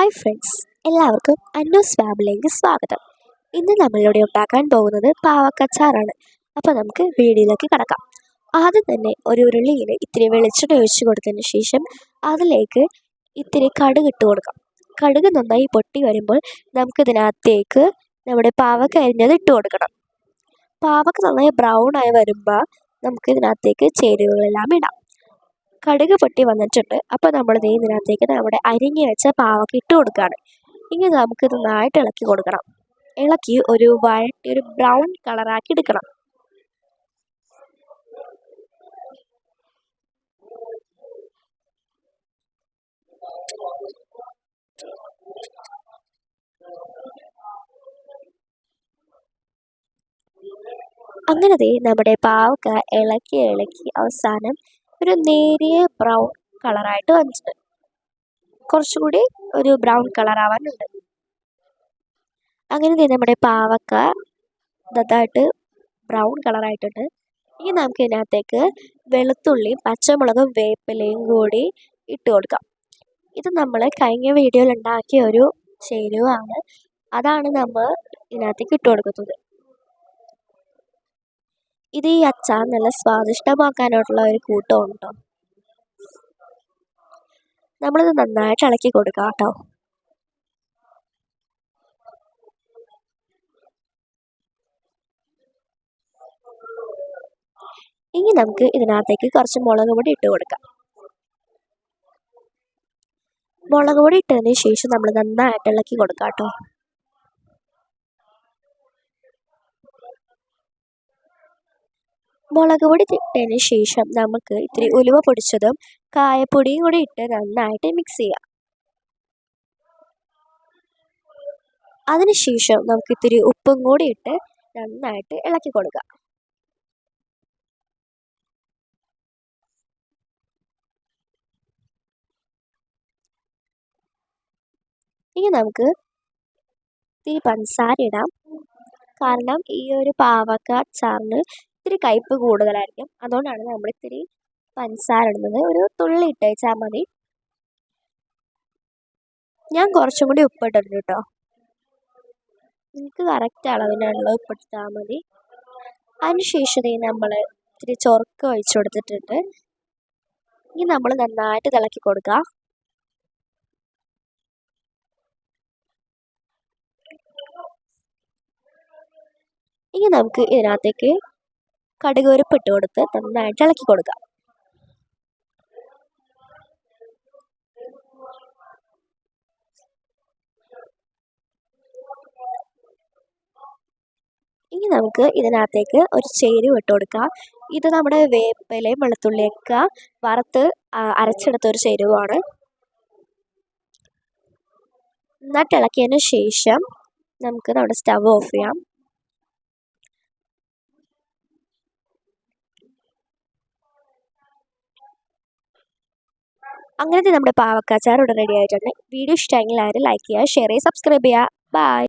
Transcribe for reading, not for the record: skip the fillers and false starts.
Hi friends, എല്ലാവർക്കും അന്നൂസ് ഫാമിലിയിലേക്ക് സ്വാഗതം. ഇന്ന് നമ്മളിവിടെ ഉണ്ടാക്കാൻ പോകുന്നത് പാവക്കച്ചാറാണ്. അപ്പോൾ നമുക്ക് വീഡിയോയിലേക്ക് കടക്കാം. ആദ്യം തന്നെ ഒരു ഉരുളിയിൽ ഇത്തിരി വെളിച്ചെണ്ണ ഒഴിച്ചു കൊടുത്തതിന് ശേഷം അതിലേക്ക് ഇത്തിരി കടുക് ഇട്ട് കൊടുക്കാം. കടുക് നന്നായി പൊട്ടി വരുമ്പോൾ നമുക്കിതിനകത്തേക്ക് നമ്മുടെ പാവക്ക അരിഞ്ഞത് ഇട്ട് കൊടുക്കണം. പാവക്ക നന്നായി ബ്രൗൺ ആയി വരുമ്പോൾ നമുക്കിതിനകത്തേക്ക് ചേരുവകളെല്ലാം ഇടാം. കടുക് പൊട്ടി വന്നിട്ടുണ്ട്. അപ്പോൾ നമ്മൾ ഇതിനകത്തേക്ക് നമ്മുടെ അരിഞ്ഞ് വെച്ച പാവക്ക ഇട്ട് കൊടുക്കുകയാണ്. ഇനി നമുക്ക് നന്നായിട്ട് ഇളക്കി കൊടുക്കണം. ഇളക്കി ഒരു ബ്രൗൺ കളറാക്കി എടുക്കണം. അങ്ങനെ നമ്മുടെ പാവക്ക ഇളക്കി അവസാനം ഒരു നേരിയ ബ്രൗൺ കളറായിട്ട് വന്നിട്ടുണ്ട്. കുറച്ചുകൂടി ഒരു ബ്രൗൺ കളർ ആവാനുണ്ട്. അങ്ങനെ നമ്മുടെ പാവക്ക നന്നായിട്ട് ബ്രൗൺ കളറായിട്ടുണ്ട്. ഇനി നമുക്ക് ഇതിനകത്തേക്ക് വെളുത്തുള്ളിയും പച്ചമുളകും വേപ്പിലയും കൂടി ഇട്ട് കൊടുക്കാം. ഇത് നമ്മൾ കഴിഞ്ഞ വീഡിയോയിൽ ഉണ്ടാക്കിയ ഒരു ചേരുവയാണ്. അതാണ് നമ്മൾ ഇതിനകത്തേക്ക് ഇട്ട് കൊടുക്കുന്നത്. ഇത് ഈ അച്ചാർ നല്ല സ്വാദിഷ്ടമാക്കാനായിട്ടുള്ള ഒരു കൂട്ടമാണ് കേട്ടോ. നമ്മളിത് നന്നായിട്ട് ഇളക്കി കൊടുക്കാം കേട്ടോ. ഇനി നമുക്ക് ഇതിനകത്തേക്ക് കുറച്ച് മുളക് പൊടി ഇട്ട് കൊടുക്കാം. മുളക് പൊടി ഇട്ടതിന് ശേഷം നമ്മൾ നന്നായിട്ട് ഇളക്കി കൊടുക്കാം കേട്ടോ. മുളക് പൊടി ഇട്ടതിന് ശേഷം നമുക്ക് ഇത്തിരി ഉലുവ പൊടിച്ചതും കായപ്പൊടിയും കൂടി ഇട്ട് നന്നായിട്ട് മിക്സ് ചെയ്യാം. അതിനുശേഷം നമുക്ക് ഇത്തിരി ഉപ്പും കൂടി ഇട്ട് നന്നായിട്ട് ഇളക്കി കൊടുക്കാം. ഇനി നമുക്ക് ഇത്തിരി പഞ്ചസാര ഇടാം. കാരണം ഈ ഒരു പാവക്ക അച്ചാറിന് ഇത്തിരി കയ്പ്പ് കൂടുതലായിരിക്കും. അതുകൊണ്ടാണ് നമ്മൾ ഇത്തിരി പഞ്ചസാര ഇടുന്നത്. ഒരു തുള്ളി ഇട്ടേച്ചാൽ മതി. ഞാൻ കുറച്ചും കൂടി ഉപ്പിട്ടിട്ടുണ്ട് കേട്ടോ. നിങ്ങൾക്ക് കറക്റ്റ് അളവിനുള്ള ഉപ്പിട്ടാൽ മതി. അതിനുശേഷം നമ്മൾ ഇത്തിരി ചൊറുക്ക ഒഴിച്ചു കൊടുത്തിട്ടുണ്ട്. ഇനി നമ്മൾ നന്നായിട്ട് ഇളക്കി കൊടുക്കുക. ഇനി നമുക്ക് ഇതിനകത്തേക്ക് കടുകുവരപ്പ് ഇട്ട് കൊടുത്ത് നന്നായിട്ട് ഇളക്കി കൊടുക്കാം. ഇനി നമുക്ക് ഇതിനകത്തേക്ക് ഒരു ചേരുവ ഇട്ട് കൊടുക്കാം. ഇത് നമ്മുടെ വേപ്പിലയും വെളുത്തുള്ളിയൊക്കെ വറുത്ത് അരച്ചെടുത്ത ഒരു ചേരുവയാണ്. നന്നായിട്ട് ഇളക്കിയതിന് ശേഷം നമുക്ക് നമ്മുടെ സ്റ്റവ് ഓഫ് ചെയ്യാം. അങ്ങനത്തെ നമ്മുടെ പാവക്ക അച്ചാർ ഇവിടെ റെഡി ആയിട്ടുണ്ട്. വീഡിയോ ഇഷ്ടമെങ്കിൽ ആരും ലൈക്ക് ചെയ്യുക, ഷെയർ ചെയ്യുക, സബ്സ്ക്രൈബ് ചെയ്യുക. ബൈ.